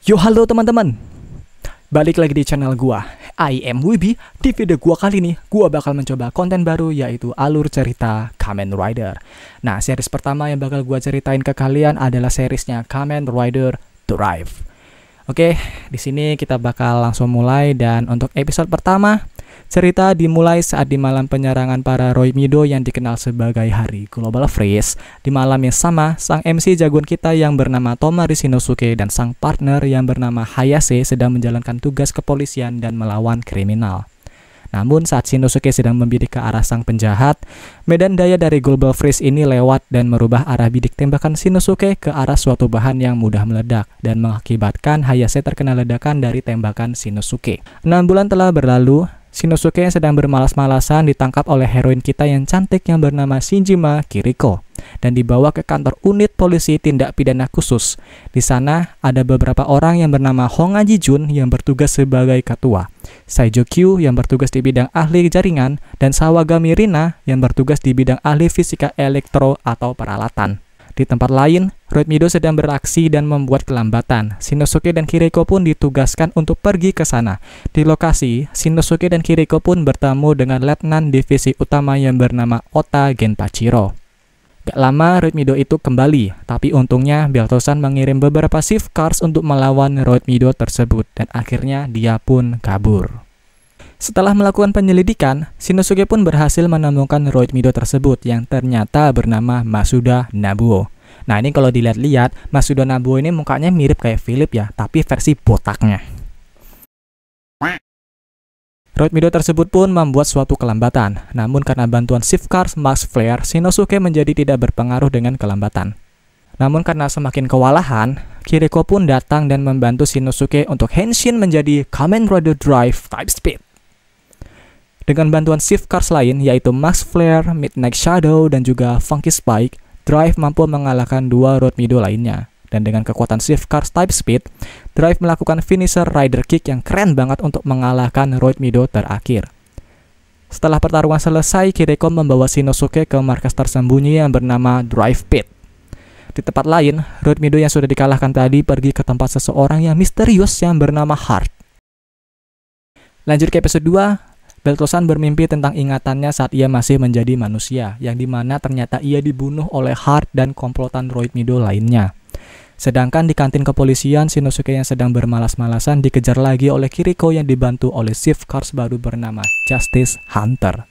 Yo halo teman-teman, balik lagi di channel gua, I am Wibi. Di video gua kali ini, gua bakal mencoba konten baru yaitu alur cerita Kamen Rider. Nah, series pertama yang bakal gua ceritain ke kalian adalah seriesnya Kamen Rider Drive. Oke, di sini kita bakal langsung mulai, dan untuk episode pertama, cerita dimulai saat di malam penyerangan para Roimido yang dikenal sebagai Hari Global Freeze. Di malam yang sama, sang MC jagoan kita yang bernama Tomari Shinosuke dan sang partner yang bernama Hayase sedang menjalankan tugas kepolisian dan melawan kriminal. Namun saat Shinosuke sedang membidik ke arah sang penjahat, medan daya dari Global Freeze ini lewat dan merubah arah bidik tembakan Shinosuke ke arah suatu bahan yang mudah meledak dan mengakibatkan Hayase terkena ledakan dari tembakan Shinosuke. 6 bulan telah berlalu, Shinosuke yang sedang bermalas-malasan ditangkap oleh heroin kita yang cantik yang bernama Shinjima Kiriko dan dibawa ke kantor unit polisi tindak pidana khusus. Di sana ada beberapa orang yang bernama Hongaji Jun yang bertugas sebagai ketua, Saijo Kyu yang bertugas di bidang ahli jaringan, dan Sawagami Rina yang bertugas di bidang ahli fisika elektro atau peralatan. Di tempat lain, Roimido sedang beraksi dan membuat kelambatan. Shinosuke dan Kiriko pun ditugaskan untuk pergi ke sana. Di lokasi, Shinosuke dan Kiriko pun bertemu dengan letnan divisi utama yang bernama Ota Genpachiro. Gak lama Roimido itu kembali, tapi untungnya Beltosan mengirim beberapa shift cars untuk melawan Roimido tersebut, dan akhirnya dia pun kabur. Setelah melakukan penyelidikan, Shinosuke pun berhasil menemukan Roimido tersebut yang ternyata bernama Masuda Nabuo. Nah, ini kalau dilihat-lihat, Masuda Nabuo ini mukanya mirip kayak Philip ya, tapi versi botaknya. Roimido tersebut pun membuat suatu kelambatan, namun karena bantuan shift cars Max Flare, Shinosuke menjadi tidak berpengaruh dengan kelambatan. Namun karena semakin kewalahan, Kiriko pun datang dan membantu Shinosuke untuk henshin menjadi Kamen Rider Drive Type Speed. Dengan bantuan shift cars lain yaitu Max Flare, Midnight Shadow, dan juga Funky Spike, Drive mampu mengalahkan dua Roimido lainnya. Dan dengan kekuatan shift cars Type Speed, Drive melakukan finisher Rider Kick yang keren banget untuk mengalahkan Roimido terakhir. Setelah pertarungan selesai, Kiriko membawa Shinosuke ke markas tersembunyi yang bernama Drive Pit. Di tempat lain, Roimido yang sudah dikalahkan tadi pergi ke tempat seseorang yang misterius yang bernama Heart. Lanjut ke episode 2. Beltosan bermimpi tentang ingatannya saat ia masih menjadi manusia, yang dimana ternyata ia dibunuh oleh Heart dan komplotan Roimido lainnya. Sedangkan di kantin kepolisian, Shinosuke yang sedang bermalas-malasan dikejar lagi oleh Kiriko yang dibantu oleh shift cars baru bernama Justice Hunter.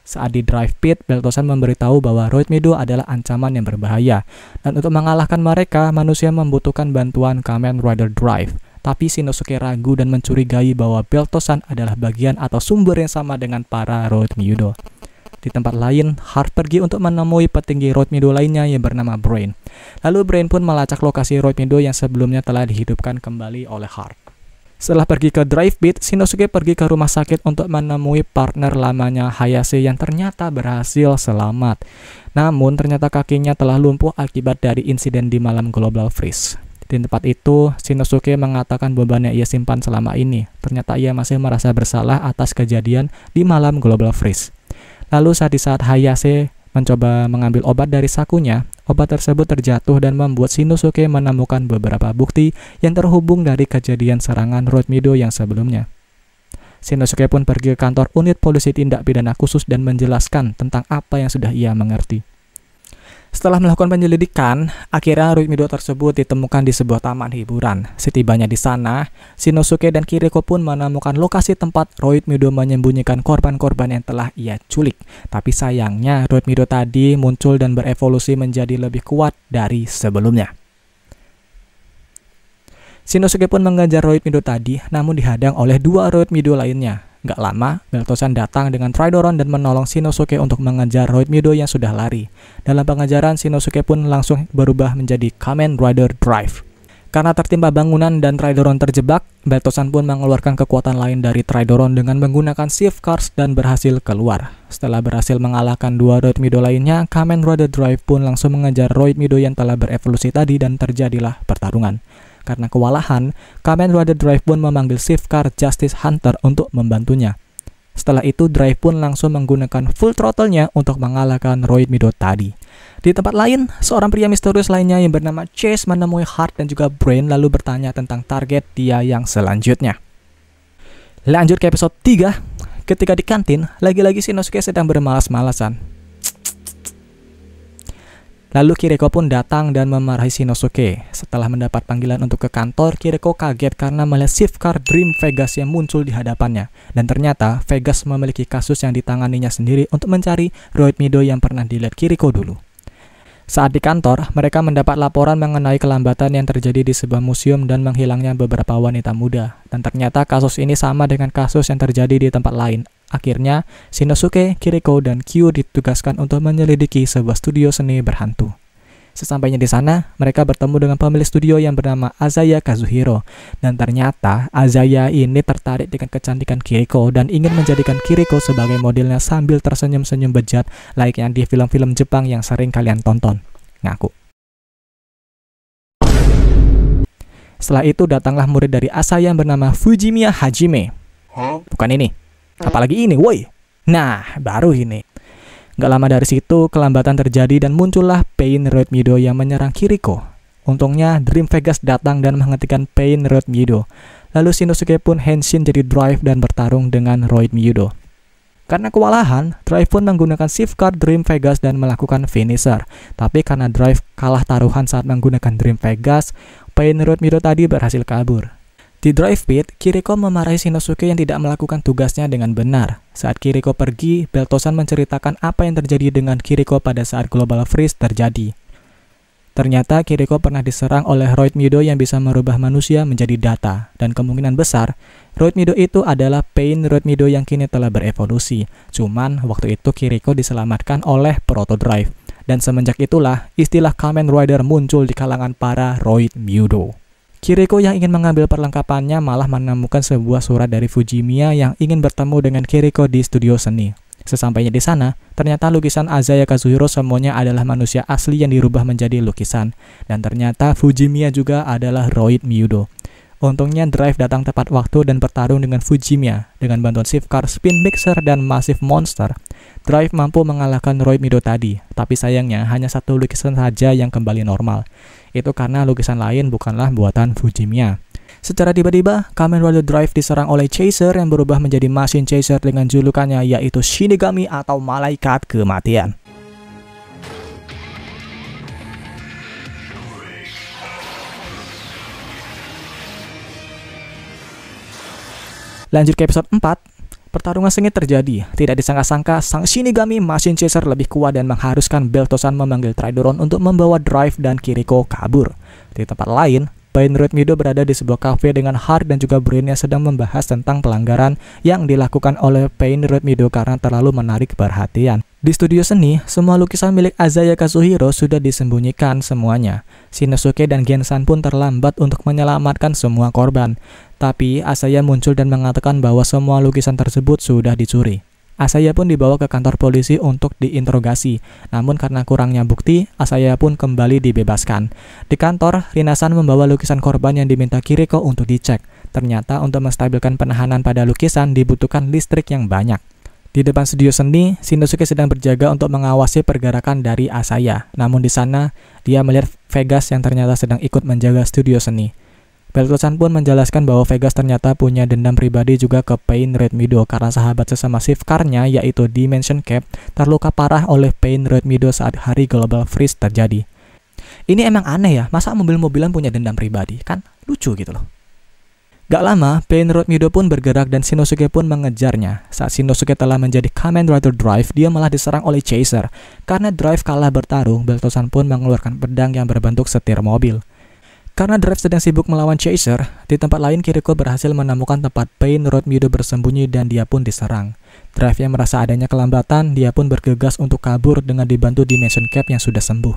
Saat di Drive Pit, Beltosan memberitahu bahwa Roimido adalah ancaman yang berbahaya, dan untuk mengalahkan mereka, manusia membutuhkan bantuan Kamen Rider Drive. Tapi Shinosuke ragu dan mencurigai bahwa Beltosan adalah bagian atau sumber yang sama dengan para Roimido. Di tempat lain, Heart pergi untuk menemui petinggi Roimido lainnya yang bernama Brain. Lalu Brain pun melacak lokasi Roimido yang sebelumnya telah dihidupkan kembali oleh Heart. Setelah pergi ke Drive Pit, Shinosuke pergi ke rumah sakit untuk menemui partner lamanya Hayase yang ternyata berhasil selamat. Namun ternyata kakinya telah lumpuh akibat dari insiden di malam Global Freeze. Di tempat itu, Shinosuke mengatakan beban yang ia simpan selama ini. Ternyata ia masih merasa bersalah atas kejadian di malam Global Freeze. Lalu di saat Hayase mencoba mengambil obat dari sakunya, obat tersebut terjatuh dan membuat Shinosuke menemukan beberapa bukti yang terhubung dari kejadian serangan Roimido yang sebelumnya. Shinosuke pun pergi ke kantor unit polisi tindak pidana khusus dan menjelaskan tentang apa yang sudah ia mengerti. Setelah melakukan penyelidikan, akhirnya Roimido tersebut ditemukan di sebuah taman hiburan. Setibanya di sana, Shinosuke dan Kiriko pun menemukan lokasi tempat Roimido menyembunyikan korban-korban yang telah ia culik. Tapi sayangnya, Roimido tadi muncul dan berevolusi menjadi lebih kuat dari sebelumnya. Shinosuke pun mengejar Roimido tadi, namun dihadang oleh dua Roimido lainnya. Gak lama, Beltosan datang dengan Tridoron dan menolong Shinosuke untuk mengejar Roimido yang sudah lari. Dalam pengejaran, Shinosuke pun langsung berubah menjadi Kamen Rider Drive. Karena tertimpa bangunan dan Tridoron terjebak, Beltosan pun mengeluarkan kekuatan lain dari Tridoron dengan menggunakan shift cars dan berhasil keluar. Setelah berhasil mengalahkan dua Roimido lainnya, Kamen Rider Drive pun langsung mengejar Roimido yang telah berevolusi tadi dan terjadilah pertarungan. Karena kewalahan, Kamen Rider Drive pun memanggil shift car Justice Hunter untuk membantunya. Setelah itu, Drive pun langsung menggunakan full throttle-nya untuk mengalahkan Roimido tadi. Di tempat lain, seorang pria misterius lainnya yang bernama Chase menemui Heart dan juga Brain lalu bertanya tentang target dia yang selanjutnya. Lanjut ke episode 3. Ketika di kantin, lagi-lagi Shinosuke sedang bermalas-malasan. Lalu Kiriko pun datang dan memarahi Shinosuke. Setelah mendapat panggilan untuk ke kantor, Kiriko kaget karena melihat shift car Dream Vegas yang muncul di hadapannya. Dan ternyata Vegas memiliki kasus yang ditanganinya sendiri untuk mencari Roid Mido yang pernah dilihat Kiriko dulu. Saat di kantor, mereka mendapat laporan mengenai kelambatan yang terjadi di sebuah museum dan menghilangnya beberapa wanita muda. Dan ternyata kasus ini sama dengan kasus yang terjadi di tempat lain. Akhirnya, Shinosuke, Kiriko, dan Kyu ditugaskan untuk menyelidiki sebuah studio seni berhantu. Sesampainya di sana, mereka bertemu dengan pemilik studio yang bernama Azaya Kazuhiro. Dan ternyata, Azaya ini tertarik dengan kecantikan Kiriko dan ingin menjadikan Kiriko sebagai modelnya sambil tersenyum-senyum bejat layaknya di film-film Jepang yang sering kalian tonton. Ngaku. Setelah itu datanglah murid dari Asaya yang bernama Fujimiya Hajime. Bukan ini. Apalagi ini, woi. Nah, baru ini. Gak lama dari situ, kelambatan terjadi dan muncullah Pain Roid Mido yang menyerang Kiriko. Untungnya, Dream Vegas datang dan menghentikan Pain Roid Mido. Lalu Shinosuke pun henshin jadi Drive dan bertarung dengan Roid Mido. Karena kewalahan, Drive pun menggunakan shift card Dream Vegas dan melakukan finisher. Tapi karena Drive kalah taruhan saat menggunakan Dream Vegas, Pain Roid Mido tadi berhasil kabur. Di Drive Pit, Kiriko memarahi Shinosuke yang tidak melakukan tugasnya dengan benar. Saat Kiriko pergi, Beltosan menceritakan apa yang terjadi dengan Kiriko pada saat Global Freeze terjadi. Ternyata Kiriko pernah diserang oleh Roid Mido yang bisa merubah manusia menjadi data. Dan kemungkinan besar, Roid Mido itu adalah Pain Roid Mido yang kini telah berevolusi. Cuman, waktu itu Kiriko diselamatkan oleh Proto Drive. Dan semenjak itulah, istilah Kamen Rider muncul di kalangan para Roid Mido. Kiriko yang ingin mengambil perlengkapannya malah menemukan sebuah surat dari Fujimiya yang ingin bertemu dengan Kiriko di studio seni. Sesampainya di sana, ternyata lukisan Azaya Kazuhiro semuanya adalah manusia asli yang dirubah menjadi lukisan. Dan ternyata Fujimiya juga adalah Roid Mido. Untungnya Drive datang tepat waktu dan bertarung dengan Fujimiya. Dengan bantuan shift car, spin mixer, dan massive monster, Drive mampu mengalahkan Roid Mido tadi. Tapi sayangnya hanya satu lukisan saja yang kembali normal. Itu karena lukisan lain bukanlah buatan Fujimiya. Secara tiba-tiba, Kamen Rider Drive diserang oleh Chaser yang berubah menjadi Machine Chaser dengan julukannya yaitu Shinigami atau Malaikat Kematian. Lanjut ke episode 4. Pertarungan sengit terjadi. Tidak disangka-sangka, sang Shinigami Machine Chaser lebih kuat dan mengharuskan Beltosan memanggil Tridoron untuk membawa Drive dan Kiriko kabur. Di tempat lain, Pain Roid Mido berada di sebuah kafe dengan Heart dan juga Brain yang sedang membahas tentang pelanggaran yang dilakukan oleh Pain Roid Mido karena terlalu menarik perhatian. Di studio seni, semua lukisan milik Azaya Kazuhiro sudah disembunyikan semuanya. Shinosuke dan Gensan pun terlambat untuk menyelamatkan semua korban. Tapi Asaya muncul dan mengatakan bahwa semua lukisan tersebut sudah dicuri. Asaya pun dibawa ke kantor polisi untuk diinterogasi. Namun karena kurangnya bukti, Asaya pun kembali dibebaskan. Di kantor, Rinasan membawa lukisan korban yang diminta Kiriko untuk dicek. Ternyata untuk menstabilkan penahanan pada lukisan dibutuhkan listrik yang banyak. Di depan studio seni, Shinosuke sedang berjaga untuk mengawasi pergerakan dari Asaya. Namun di sana, dia melihat Vegas yang ternyata sedang ikut menjaga studio seni. Beltosan pun menjelaskan bahwa Vegas ternyata punya dendam pribadi juga ke Pain Roid Mido karena sahabat sesama shift car-nya yaitu Dimension Cap terluka parah oleh Pain Roid Mido saat hari Global Freeze terjadi. Ini emang aneh ya, masa mobil-mobilan punya dendam pribadi? Kan lucu gitu loh. Gak lama, Pain Roid Mido pun bergerak dan Shinosuke pun mengejarnya. Saat Shinosuke telah menjadi Kamen Rider Drive, dia malah diserang oleh Chaser. Karena Drive kalah bertarung, Beltosan pun mengeluarkan pedang yang berbentuk setir mobil. Karena Drive sedang sibuk melawan Chaser, di tempat lain Kiriko berhasil menemukan tempat Pain Roid Mido bersembunyi dan dia pun diserang. Drive yang merasa adanya kelambatan, dia pun bergegas untuk kabur dengan dibantu Dimension Cap yang sudah sembuh.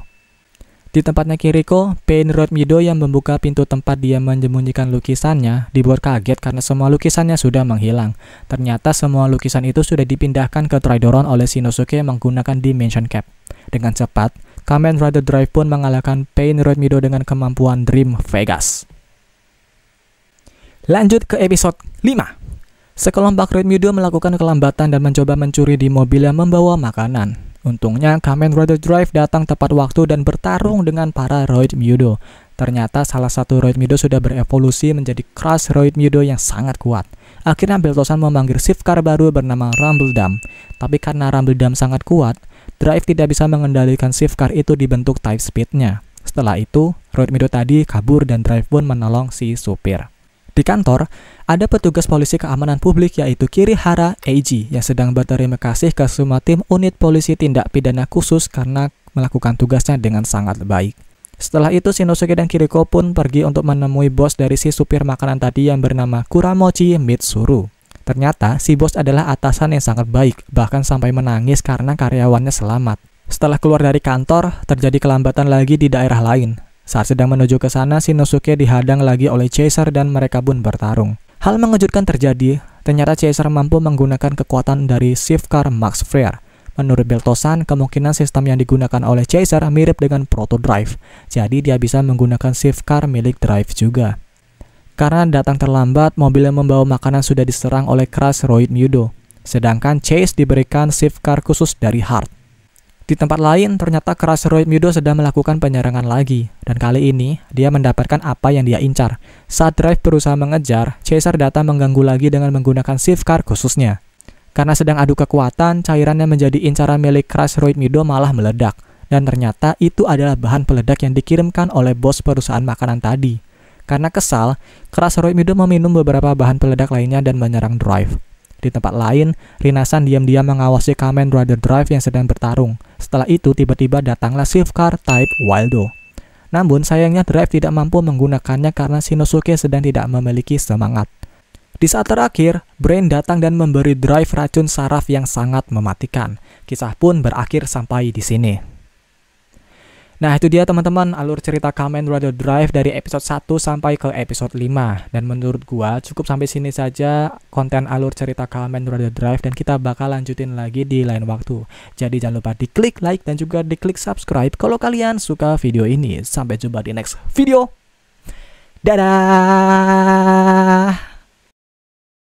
Di tempatnya Kiriko, Pain Roid Mido yang membuka pintu tempat dia menyembunyikan lukisannya dibuat kaget karena semua lukisannya sudah menghilang. Ternyata semua lukisan itu sudah dipindahkan ke Tridoron oleh Shinosuke menggunakan Dimension Cap. Dengan cepat, Kamen Rider Drive pun mengalahkan Pain Roid Mido dengan kemampuan Dream Vegas. Lanjut ke episode 5. Sekelompok Roid Mido melakukan kelambatan dan mencoba mencuri di mobil yang membawa makanan. Untungnya Kamen Rider Drive datang tepat waktu dan bertarung dengan para Roid Mudo. Ternyata salah satu Roid Mudo sudah berevolusi menjadi Crush Roid Mudo yang sangat kuat. Akhirnya Beltosan memanggil shift car baru bernama Rumble Dam. Tapi karena Rumble Dam sangat kuat, Drive tidak bisa mengendalikan shift car itu dibentuk type speednya. Setelah itu, Roid Mudo tadi kabur dan Drive pun menolong si supir. Di kantor, ada petugas polisi keamanan publik yaitu Kirihara Eiji yang sedang berterima kasih ke semua tim unit polisi tindak pidana khusus karena melakukan tugasnya dengan sangat baik. Setelah itu, Shinosuke dan Kiriko pun pergi untuk menemui bos dari si supir makanan tadi yang bernama Kuramochi Mitsuru. Ternyata, si bos adalah atasan yang sangat baik, bahkan sampai menangis karena karyawannya selamat. Setelah keluar dari kantor, terjadi kelambatan lagi di daerah lain. Saat sedang menuju ke sana, Shinosuke dihadang lagi oleh Chaser dan mereka pun bertarung. Hal mengejutkan terjadi, ternyata Chaser mampu menggunakan kekuatan dari shift car Max Flare. Menurut Beltosan, kemungkinan sistem yang digunakan oleh Chaser mirip dengan Proto Drive, jadi dia bisa menggunakan shift car milik Drive juga. Karena datang terlambat, mobil yang membawa makanan sudah diserang oleh Crush Roid Mudo, sedangkan Chase diberikan shift car khusus dari Heart. Di tempat lain, ternyata Crush Roid Mudo sedang melakukan penyerangan lagi, dan kali ini dia mendapatkan apa yang dia incar. Saat Drive berusaha mengejar, Chaser datang mengganggu lagi dengan menggunakan shift car khususnya. Karena sedang adu kekuatan, cairan yang menjadi incaran milik Crush Roid Mudo malah meledak, dan ternyata itu adalah bahan peledak yang dikirimkan oleh bos perusahaan makanan tadi. Karena kesal, Crush Roid Mudo meminum beberapa bahan peledak lainnya dan menyerang Drive. Di tempat lain, Rina-san diam-diam mengawasi Kamen Rider Drive yang sedang bertarung. Setelah itu, tiba-tiba datanglah shift car type Wildo. Namun, sayangnya Drive tidak mampu menggunakannya karena Shinosuke sedang tidak memiliki semangat. Di saat terakhir, Brain datang dan memberi Drive racun saraf yang sangat mematikan. Kisah pun berakhir sampai di sini. Nah, itu dia teman-teman alur cerita Kamen Rider Drive dari episode 1 sampai ke episode 5. Dan menurut gua cukup sampai sini saja konten alur cerita Kamen Rider Drive dan kita bakal lanjutin lagi di lain waktu. Jadi jangan lupa diklik like dan juga diklik subscribe kalau kalian suka video ini. Sampai jumpa di next video. Dadah!